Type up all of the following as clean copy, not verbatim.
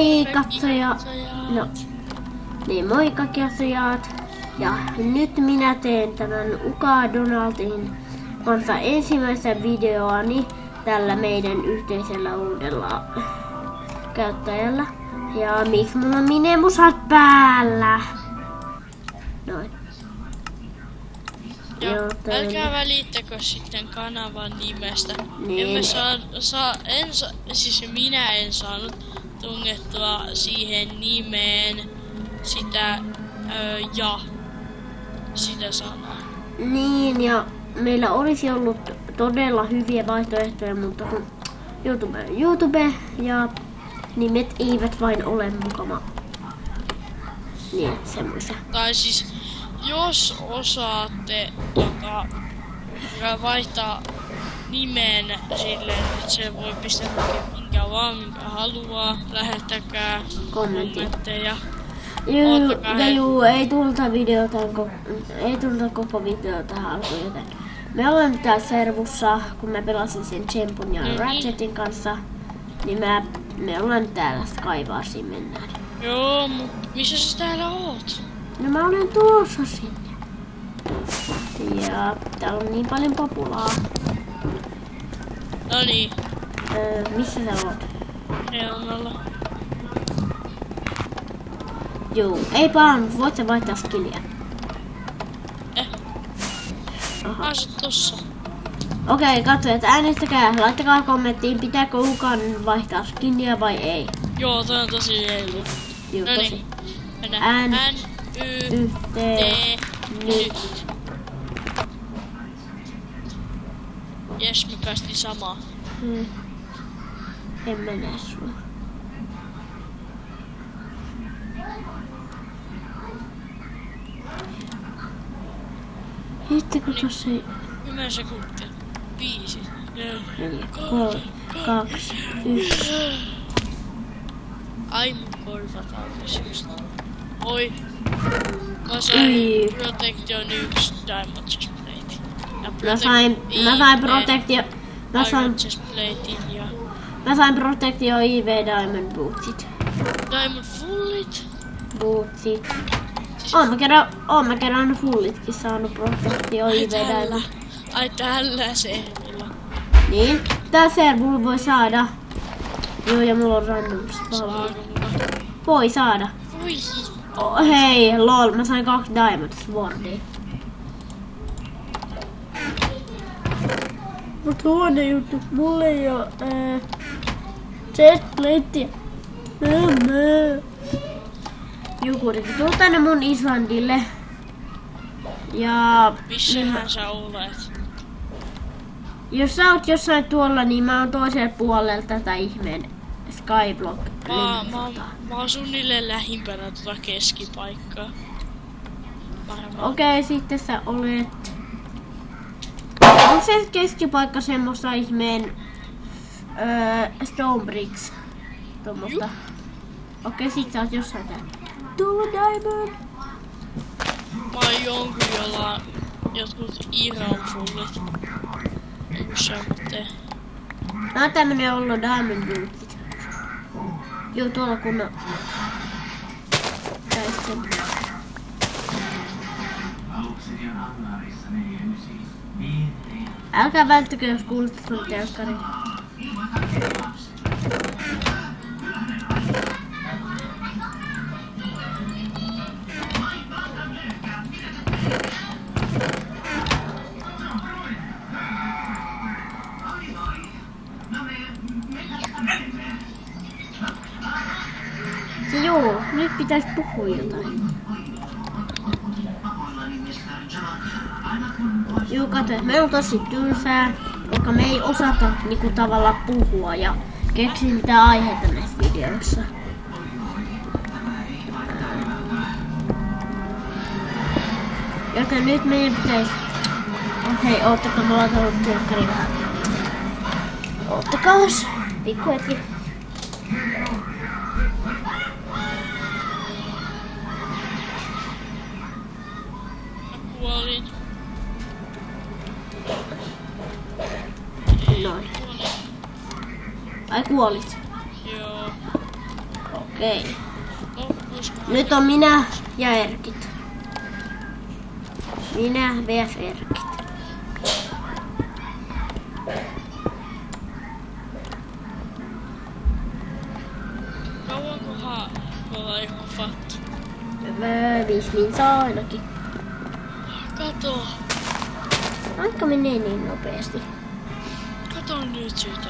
Moi katsojat! No, niin moi katsojat! Ja nyt minä teen tämän Uka Donaldin kanssa ensimmäistä videoani tällä meidän yhteisellä uudella käyttäjällä. Ja miksi mulla on Minemusat päällä? Noin. Ja älkää välittäkö sitten kanavan nimestä. Niin. Emme siis minä en saanut tungettua siihen nimeen sitä ja sitä sanaa. Niin, ja meillä olisi ollut todella hyviä vaihtoehtoja, mutta kun YouTube ja nimet eivät vain ole mukana. Niin, semmoisia. Tai siis, jos osaatte vaihtaa nimen silleen, että se voi pistää minkä vaan, minkä haluaa, lähettäkää kommentteja. Juu, ei tulta koko video tähän alkuun, joten me olemme täällä servussa, kun mä pelasin sen Chempun ja Ratchetin kanssa, niin me ollaan täällä Skywarsiin mennään. Joo, missä sä täällä oot? No mä olen tulossa sinne. Ja täällä on niin paljon populaa. Noniin. Missä sä oot? Reunalla. Juu, ei pahan, voit sä vaihtaa skiniä? Asut tossa. Okei, katsojat, äänestäkää, laittakaa kommenttiin, pitääkö Ukan vaihtaa skiniä vai ei. Joo, toi on tosi reilu. Juu, tosi. Mennään. N-Y-T nyt. Jes, me päästiin samaan. En mä näe sua. Hitto kun tossa ei... 10 sekuntia. 5, 4, 3, 2, 1. Ai mun korvat aukesi just. Oi. Mä sain Protection 1 Diamond Chestplate. Mä sain Protection... Mä sain Protection IV Diamond Bootsit. Diamond Fullit? Bootsit. Oon mä kerran fullitkin saanut Protection IV Diamond. Ai tällä servulla. Niin, tää servulla voi saada. Joo, ja mulla on random spawn. Voi saada. Voi. Hei, lol, mä sain 2 Diamond Swordia. Mut huono juttu, mulla ei oo chestplatea. Jukurikin, tuu tänne mun Islandille. Ja... Missähän sä olet? Jos sä oot jossain tuolla, niin mä oon toisella puolella tätä ihmeen Skyblock. Mä oon suunnilleen lähimpänä tota keskipaikkaa. Okei, sitten sä olet... On se keskipaikka semmoista ihmeen... Stonebricks. Tommosta. Okei, sit sä oot jossain täällä. Tuolla Diamond! Mä oon jonkun jolla jotkut Iran-fullit. Joku semmoinen. Nää on tämmönen ollut Diamond Bootit. Joo, tuolla kun on... Älkää välttäkö, jos kuulette sun telkkari. Joo, nyt pitäisi puhua jotain. Joo, kato, me on tosi tylsää, koska me ei osata niinku tavallaan puhua ja keksiä mitään aiheita näissä videoissa. Joten nyt meidän pitäisi... Hei, oottakaa, mä laitan telkkari vähän. Oottakaas, pikku hetki. Kuolin. Noin. Ai kuolit? Joo. Okei. Okei. Loppuisiko? Nyt on minä ja Erkit. Minä vs Erkit. Kauankohan ollaan joku fattu? 5 minsaa ainakin. Kato. Aika menee niin nopeasti. Kato nyt sitä.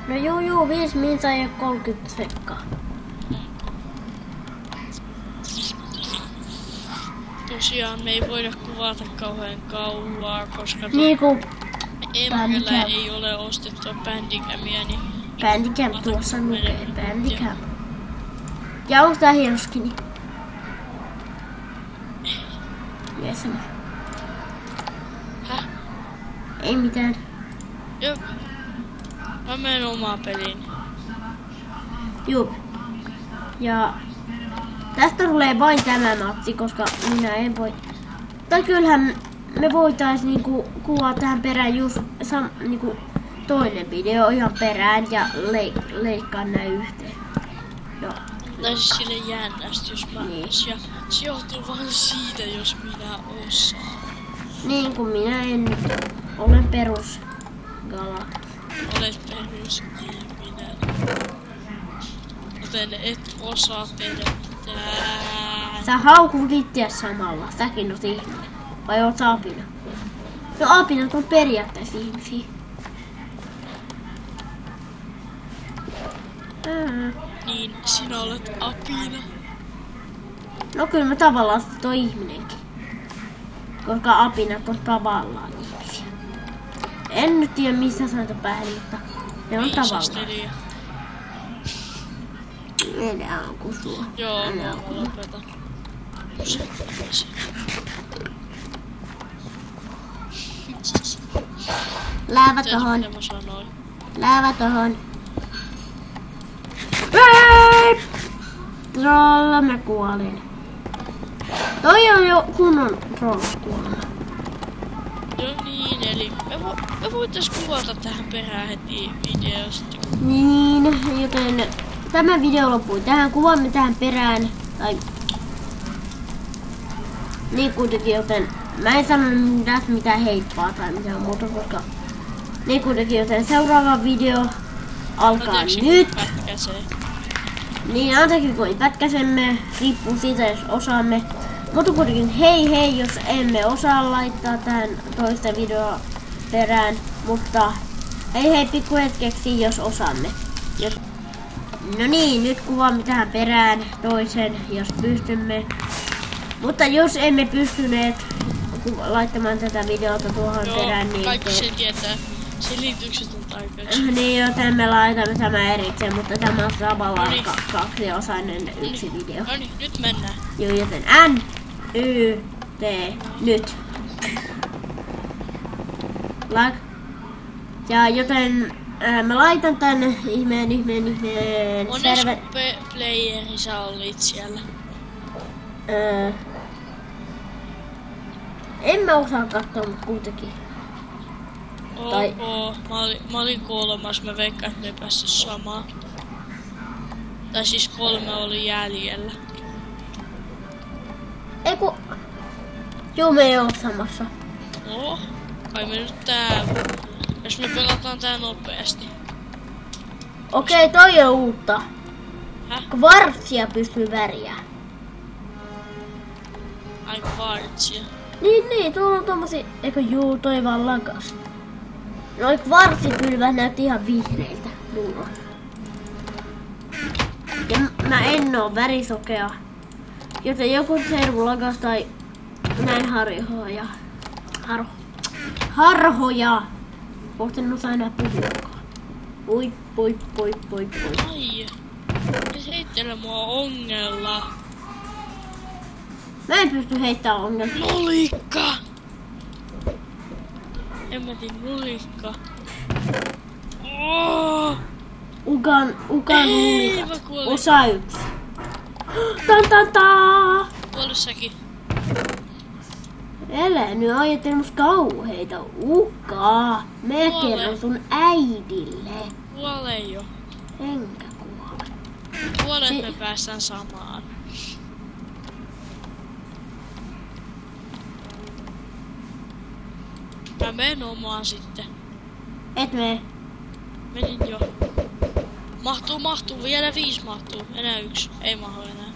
No joo, 5 minsaa ja 30 sekkaa. Tosiaan me ei voida kuvata kauhean kauaa, koska Niinku Emrellä ei ole ostettua Bandicamia, niin Bandicam tuossa lukee. Bandicam. Ja onks tää hieno skini? Yes. Häh? Ei mitään. Joo. Mä menen omaan peliin. Juu. Ja tästä tulee vain tämä matsi, koska minä en voi. Tai kyllähän me voitais niinku kuvaa tähän perään just niinku toinen video ihan perään ja leikkaa nää yhteen. Joo. Tai siis sille jännästi, jos mä Niin. ja se johtuu vaan siitä, jos minä osaan. Niin kuin minä en nyt olen perus gala. Olet perusihminen. Joten et osaa tehdä mitään. Sä haukut itseä samalla. Säkin oot ihminen. Vai oot sä apina? No apinat on periaatteessa ihmisiä. Niin, sinä olet apina. No kyllä mä tavallaan sit oon ihminenkin. Koska apinat on tavallaan ihmisiä. En nyt tiedä missä sanotaan päähän, mutta ne on tavallaan. Viisastelijä. Enää on kuin sua. Joo, Enää mä on. lopetan. Läävä Se tohon. mitä mä sanoin. Läävä tohon. Ei! Trolla, mä kuolin. Toi on jo kunnon troll-kuolema. No niin, eli me voitais kuvata tähän perään heti videosta. Niin, joten tämä video loppui tähän. Kuvaamme tähän perään. Tai niin kuitenkin, joten mä en sanonut tästä mitään heippaa tai mitään muuta, koska niin kuitenkin, joten seuraava video alkaa nyt. Pätkäsee. Niin, antakin kun pätkäsemme, riippuu siitä jos osaamme. Mutta kuitenkin hei jos emme osaa laittaa tähän toista videoa perään. Mutta hei pikkuhetkeksi jos osaamme. No niin, nyt kuvaamme tähän perään toisen jos pystymme. Mutta jos emme pystyneet laittamaan tätä videota tuohon Joo, perään, niin kaikki sen tietää. Selitykset on tarpeeksi. niin joten me laitamme tämän erikseen, mutta tämä on tavallaan Noniin. kaksiosainen yksi video. No niin, nyt mennään. Joo, joten N-Y-T, nyt. Lag. Ja joten mä laitan tän ihmeen server. Monesko playeri sä olit siellä? En mä osaa katsoa, mutta kuitenkin. Tai- Ok, mä olin 3, mä veikkaan, että me ei päässyt samaan. Tai siis 3 oli jäljellä. Eiku. Joo, me ei oo samassa. No, kai me nyt tää... Jos me pelataan tää nopeasti. Okei, toi on uutta. Häh? Kvartsia pystyy värjää. Ai kvartsia. Niin, tuolla on tommosia... Eikö juu, toi vaan lakas. Noi kvartsipylvät näytti ihan vihreiltä mulla. Ja mä en oo värisokea. Joten joku servu lakas tai näin harhoja. Harhoja! Kohta en osaa enää puhuakaan. Pui. Ai. Se heittele mua ongella. Mä en pysty heittämään ongelmia. Lulikka! Emmetin lulikka. Oh! Ukan Ei, mä lulikat. kuolin. Osa 1. Ta. Kuole säkin. Älä nyt ajattele musta kauheita. Ukaa. Mä Kuole. kerron sun äidille. Kuole jo. Enkä kuole. Puolet me päästään samaan. Mä menen omaan sitten. Et mene. Menin jo. Mahtuu. Vielä 5 mahtuu. Enää 1. Ei mahdu enää.